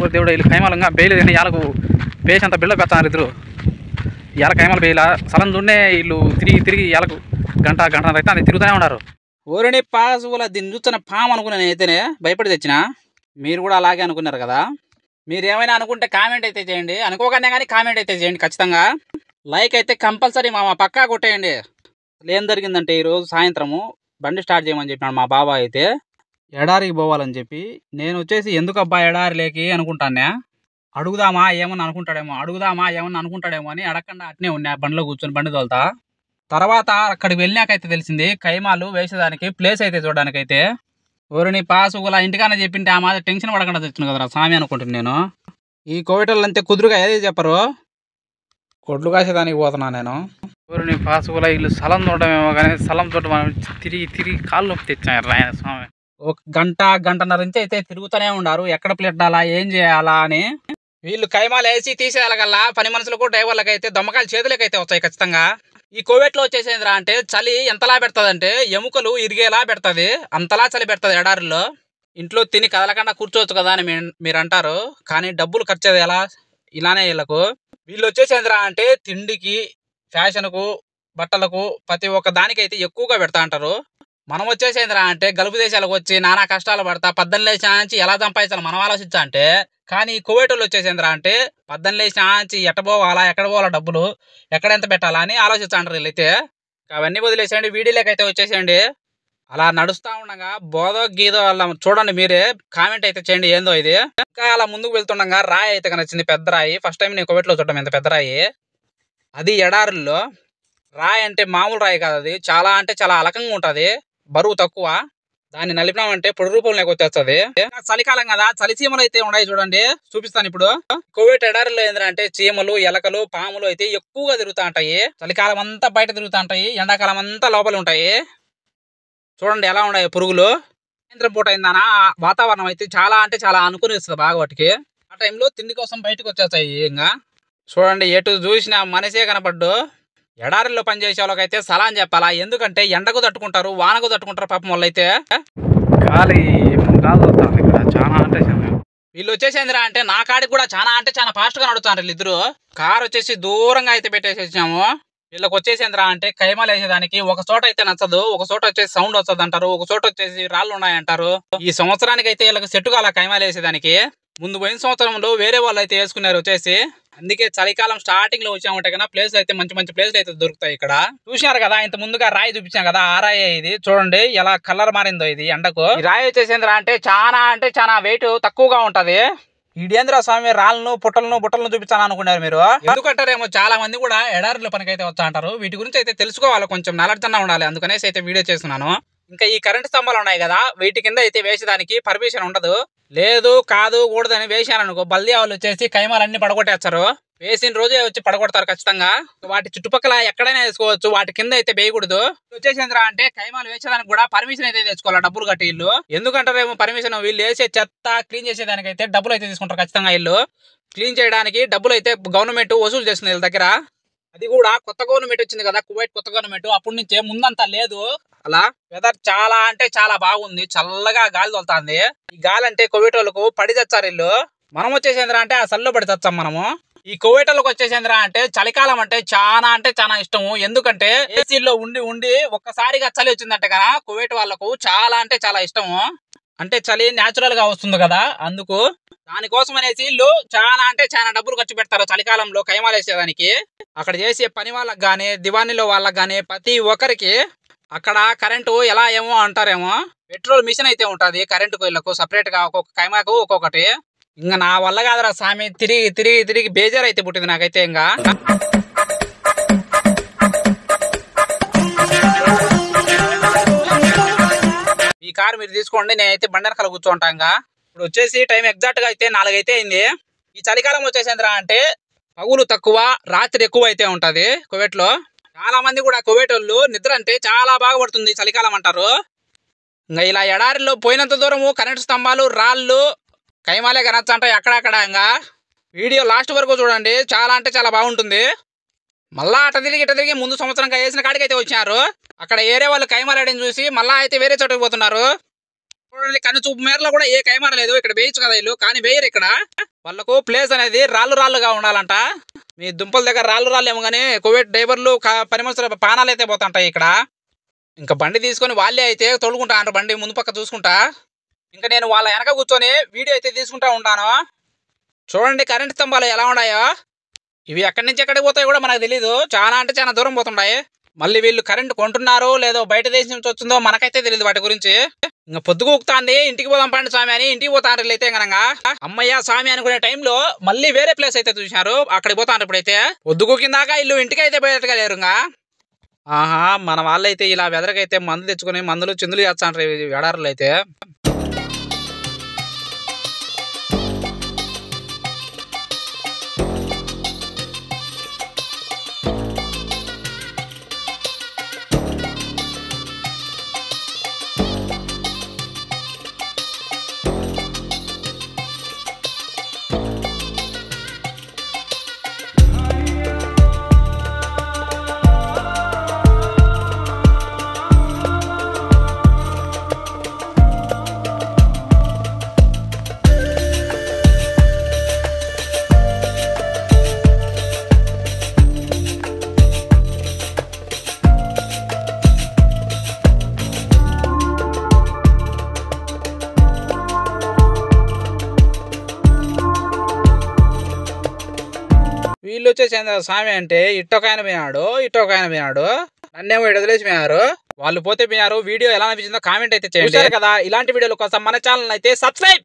ఓ దేవుడు వీళ్ళు కైమాలంగా బేయలేదు కానీ వాళ్ళకు బేసి అంత బిల్డప్ పెడతారు ఇద్దరు. ఇవాళ కైమాలు బేయలా స్థలం దున్నే వీళ్ళు తిరిగి తిరిగి ఇవాళకు గంట అయితే అది తిరుగుతూనే ఉన్నారు. ఊరిని పాసుల దీన్ని చూస్తున్న పాము అనుకున్నాను అయితేనే భయపడి తెచ్చిన. మీరు కూడా అలాగే అనుకున్నారు కదా. మీరు ఏమైనా అనుకుంటే కామెంట్ అయితే చేయండి, అనుకోకనే కానీ కామెంట్ అయితే చేయండి ఖచ్చితంగా. లైక్ అయితే కంపల్సరీ మా పక్కా కొట్టేయండి. ఏం జరిగిందంటే ఈరోజు సాయంత్రము బండి స్టార్ట్ చేయమని చెప్పినాడు మా బాబా. అయితే ఎడారికి పోవాలని చెప్పి నేను వచ్చేసి ఎందుకు అబ్బా ఎడారి లేకి అనుకుంటానే, అడుగుదామా ఏమన్నా అనుకుంటాడేమో అని అడగకుండా అట్నే ఉన్నా బండిలో కూర్చొని బండి తోలుతా. తర్వాత అక్కడికి వెళ్ళినాకైతే తెలిసింది కైమాలు వేసేదానికి ప్లేస్ అయితే చూడడానికైతే. ఊరిని పాసుగులా ఇంటికన్నా చెప్పింటే ఆ మాది టెన్షన్ పడకుండా తెచ్చిన కదరా స్వామి అనుకుంటుంది నేను. ఈ కోవిటోళ్ళు అంతే కుదురుగా ఏది చెప్పరు, కొడ్లు కాసేదానికి పోతున్నా నేను. ఊరిని పాసుగులా వీళ్ళు స్థలం చూడటమేమో కానీ స్థలం చూడటం తిరిగి కాళ్ళు నొప్పి తెచ్చాను ఆయన స్వామి. ఒక గంటన్నర నుంచి అయితే తిరుగుతూనే ఉన్నారు ఎక్కడ ప్లేట్టాలా ఏం చేయాలా అని. వీళ్ళు కైమాలు వేసి తీసేయాలకల్లా పని మనుషులకు డ్రైవర్లకు అయితే దమ్మకాయలు చేతులకి అయితే వచ్చాయి ఖచ్చితంగా. ఈ కోవిడ్లో వచ్చేసేంద్రా అంటే చలి ఎంతలా పెడుతుంది అంటే ఎముకలు ఇరిగేలా పెడుతుంది, అంతలా చలి పెడుతుంది ఎడారిలో. ఇంట్లో తిని కదలకుండా కూర్చోవచ్చు కదా అని మీరు అంటారు, కానీ డబ్బులు ఖర్చు ఎలా ఇలానే వీళ్ళకు. వీళ్ళు వచ్చేసేంద్రా అంటే తిండికి, ఫ్యాషన్కు, బట్టలకు ప్రతి ఒక్క దానికైతే ఎక్కువగా పెడతా అంటారు. మనం వచ్చేసేంద్రా అంటే గల్ఫ్ దేశాలకు వచ్చి నానా కష్టాలు పడతా 18 లేచిన నుంచి ఎలా సంపాదించాలి మనం ఆలోచించా అంటే. కానీ కోవిటోళ్ళు వచ్చేసేంద్రా అంటే 18 లేచిన నుంచి ఎక్కడ పోవాలా డబ్బులు ఎక్కడ ఎంత పెట్టాలా అని ఆలోచిస్తాంటారు వీళ్ళైతే. అవన్నీ వదిలేసేయండి, వీడియోలోకైతే వచ్చేసేయండి. అలా నడుస్తూ ఉండగా బోధో గీదో అలా చూడండి, మీరే కామెంట్ అయితే చేయండి ఏందో ఇది. ఇంకా అలా ముందుకు వెళ్తుండగా రాయి అయితే కనిపించింది, పెద్ద రాయి. ఫస్ట్ టైం నేను కోవిట్లో చూడటం ఎంత పెద్ద రాయి. అది ఎడారుల్లో రాయి అంటే మామూలు రాయి కాదు, అది చాలా అంటే చాలా అలకంగా ఉంటుంది, బరువు తక్కువ. దాన్ని నలిపినామంటే పొడి రూపంలోకి వచ్చేస్తుంది. చలికాలం కదా, చలి చీమలు అయితే ఉన్నాయి చూడండి, చూపిస్తాను ఇప్పుడు. కోవిడ్ ఎడారిలో ఏంటంటే చీమలు, ఎలకలు, పాములు అయితే ఎక్కువగా తిరుగుతూ ఉంటాయి. చలికాలం అంతా బయట తిరుగుతూ ఉంటాయి, ఎండాకాలం అంతా లోపల ఉంటాయి. చూడండి ఎలా ఉన్నాయి పురుగులు. సాయంత్రం పూట అయిందనా వాతావరణం అయితే చాలా అంటే చాలా అనుకుని ఇస్తుంది బాగా వాటికి. ఆ టైంలో తిండి కోసం బయటకు వచ్చేస్తాయి. ఇంకా చూడండి ఎటు చూసిన మనిషే కనపడ్డు. ఎడారిలో పనిచేసే వాళ్ళకైతే సలాం చెప్పాలా, ఎందుకంటే ఎండకు తట్టుకుంటారు, వానకు తట్టుకుంటారు పాపం వాళ్ళైతే. గాలి ఇక్కడ చాలా అంటే వీళ్ళు వచ్చేసేంద్రా అంటే నా కాడికి కూడా చాలా అంటే చాలా ఫాస్ట్ గా నడుస్తారు వీళ్ళిద్దరు. కార్ వచ్చేసి దూరంగా అయితే పెట్టేసి వచ్చాము. వీళ్ళకి వచ్చేసేంద్రా అంటే కైమాలు వేసేదానికి ఒక చోట అయితే నచ్చదు, ఒక చోట వచ్చేసి సౌండ్ వస్తుంది అంటారు, ఒక చోట వచ్చేసి రాళ్ళు ఉన్నాయంటారు. ఈ సంవత్సరానికి అయితే వీళ్ళకి సెట్ కాల కైమాలు వేసేదానికి. ముందు పోయిన సంవత్సరంలో వేరే వాళ్ళు అయితే వేసుకున్నారు వచ్చేసి. అందుకే చలికాలం స్టార్టింగ్ లో వచ్చామంటే కన్నా ప్లేస్ అయితే మంచి ప్లేస్లు అయితే దొరుకుతాయి ఇక్కడ. చూసినారు కదా ఇంత ముందుగా రాయి చూపించాం కదా, ఆ రాయి ఇది చూడండి ఎలా కలర్ మారిందో ఇది ఎండకు. ఈ రాయి వచ్చేసేంద్రా అంటే చాలా వెయిట్ తక్కువగా ఉంటది. ఇడేంద్ర స్వామి రాళ్ళను బుట్టలను చూపించాను అనుకున్నారు మీరు. ఎందుకంటారేమో చాలా మంది కూడా ఎడారిలో పనికైతే వచ్చా అంటారు. వీటి గురించి అయితే తెలుసుకోవాలి, కొంచెం నాలెడ్జ్ అన్నా ఉండాలి, అందుకనేసి అయితే వీడియో చేస్తున్నాను. ఇంకా ఈ కరెంట్ స్తంభాలు ఉన్నాయి కదా, వీటి కింద అయితే వేసేదానికి పర్మిషన్ ఉండదు. లేదు కాదు కూడదని వేసారనుకో బల్దీ వాళ్ళు వచ్చేసి కైమాలన్నీ పడగొట్టేస్తారు. వేసిన రోజే వచ్చి పడగొడతారు ఖచ్చితంగా. వాటి చుట్టుపక్కల ఎక్కడైనా వేసుకోవచ్చు, వాటి కింద అయితే వేయకూడదు. వచ్చేసేంద్రా అంటే కైమాలు వేసేదానికి కూడా పర్మిషన్ అయితే తెచ్చుకోవాలి, డబ్బులు కట్టి ఇల్లు. ఎందుకంటారేమో పర్మిషన్, వీళ్ళు వేసే చెత్త క్లీన్ చేసేదానికి అయితే డబ్బులు అయితే తీసుకుంటారు ఖచ్చితంగా. ఇల్లు క్లీన్ చేయడానికి డబ్బులు అయితే గవర్నమెంట్ వసూలు చేస్తుంది వీళ్ళ దగ్గర. అది కూడా కొత్త గవర్నమెంట్ వచ్చింది కదా, కువైట్ కొత్త గవర్నమెంట్, అప్పటి నుంచే ముందంతా లేదు. అలా వెదర్ చాలా అంటే చాలా బాగుంది, చల్లగా గాలి తోలుతుంది. ఈ గాలి అంటే కోవిడ్ వాళ్ళకు పడి తెచ్చారు ఇల్లు. మనం వచ్చేసేంద్రా అంటే ఆ చల్లు పడి తెచ్చాం మనము. ఈ కోవిడ్ వాళ్ళకి వచ్చేసేంద్రా అంటే చలికాలం అంటే చాలా ఇష్టము. ఎందుకంటే ఏసీలో ఉండి ఒక్కసారిగా చలి వచ్చిందంటే కదా కోవిడ్ వాళ్ళకు చాలా అంటే చాలా ఇష్టము. అంటే చలి న్యాచురల్ గా వస్తుంది కదా, అందుకు దానికోసం అనేసి వీళ్ళు చాలా అంటే చాలా డబ్బులు ఖర్చు పెడతారు చలికాలంలో కైమాలు వేసేదానికి. అక్కడ చేసే పని వాళ్ళకి గానీ, దివాణిలో వాళ్ళకి గానీ ప్రతి ఒక్కరికి అక్కడ కరెంటు ఎలా ఏమో అంటారేమో, పెట్రోల్ మిషన్ అయితే ఉంటుంది కరెంటుకు వీళ్ళకు సపరేట్ గా, ఒక్కొక్క కైమాకు ఒక్కొక్కటి. ఇంకా నా వల్ల కాదురా స్వామి, తిరిగి బేజార్ అయితే పుట్టింది నాకైతే. ఇంకా ఈ కారు మీరు తీసుకోండి, నేనైతే బండెనకాల కూర్చోంటా. ఇంకా ఇప్పుడు వచ్చేసి టైం ఎగ్జాక్ట్ గా అయితే 4 అయితే అయింది. ఈ చలికాలం వచ్చేసేంద్రా అంటే పగులు తక్కువ, రాత్రి ఎక్కువ అయితే ఉంటది కువైట్ లో. చాలా మంది కూడా కువైట్ వాళ్ళు నిద్ర అంటే చాలా బాగా పడుతుంది చలికాలం అంటారు. ఇంకా ఇలా ఎడారిలో పోయినంత దూరము కరెంటు స్తంభాలు, రాళ్ళు, కైమాలే కనొచ్చంటాయి అక్కడక్కడ. ఇంకా వీడియో లాస్ట్ వరకు చూడండి, చాలా అంటే చాలా బాగుంటుంది. మళ్ళా అట తిరిగి ముందు సంవత్సరం వేసిన కాడికి అయితే వచ్చినారు. అక్కడ ఏరే వాళ్ళు కైమారేయడం చూసి మళ్ళా అయితే వేరే చోటుకి పోతున్నారు. చూడండి కన్ను చూపు మేరలో కూడా ఏ కైమార లేదు. ఇక్కడ వేయచ్చు కదా వీళ్ళు, కానీ వేయరు ఇక్కడ. వాళ్ళకు ప్లేస్ అనేది రాళ్ళుగా ఉండాలంట. మీ దుంపల దగ్గర రాళ్ళు ఏమో కానీ కోవిడ్ డ్రైవర్లు పని మనుషుల పానాలు అయితే పోతుంటాయి ఇక్కడ. ఇంకా బండి తీసుకొని వాళ్ళే అయితే తొలుకుంటా అంటారు, బండి ముందు పక్క చూసుకుంటా. ఇంకా నేను వాళ్ళ వెనక కూర్చొని వీడియో అయితే తీసుకుంటా ఉంటాను. చూడండి కరెంట్ స్తంభాలు ఎలా ఉన్నాయో. ఇవి ఎక్కడి నుంచి ఎక్కడికి పోతాయో కూడా మనకు తెలీదు. చాలా అంటే చాలా దూరం పోతుంటాయి. మళ్ళీ వీళ్ళు కరెంట్ కొంటున్నారో లేదో బయట దేశం నుంచి వచ్చిందో మనకైతే తెలియదు వాటి గురించి. ఇంకా పొద్దుగూకుతాంది, ఇంటికి పోదాం పండి స్వామి అని ఇంటికి పోతాండ్రు అయితే గనంగా. అమ్మయ్య స్వామి అనుకునే టైంలో మళ్ళీ వేరే ప్లేస్ అయితే చూసినారు, అక్కడికి పోతాండ్రు. ఇప్పుడైతే పొద్దుగూకిందాకా ఇల్లు ఇంటికి అయితే పోయేట్టుగా లేరు. ఇంకా ఆహా మన వాళ్ళైతే ఇలా వెదరకైతే మందులు తెచ్చుకుని మందులు చిందులు చేస్తాండ్రు ఎడారులు అయితే. వీళ్ళు వచ్చేసి స్వామి అంటే ఇట్టొకాయన పోయినాడు, నన్నేమో ఇటు వదిలేసి పోయినారు. వాళ్ళు పోతే పోయినారు. వీడియో ఎలా అనిపించిందో కామెంట్ అయితే చేయండి కదా. ఇలాంటి వీడియోల కోసం మన ఛానల్ అయితే సబ్స్క్రైబ్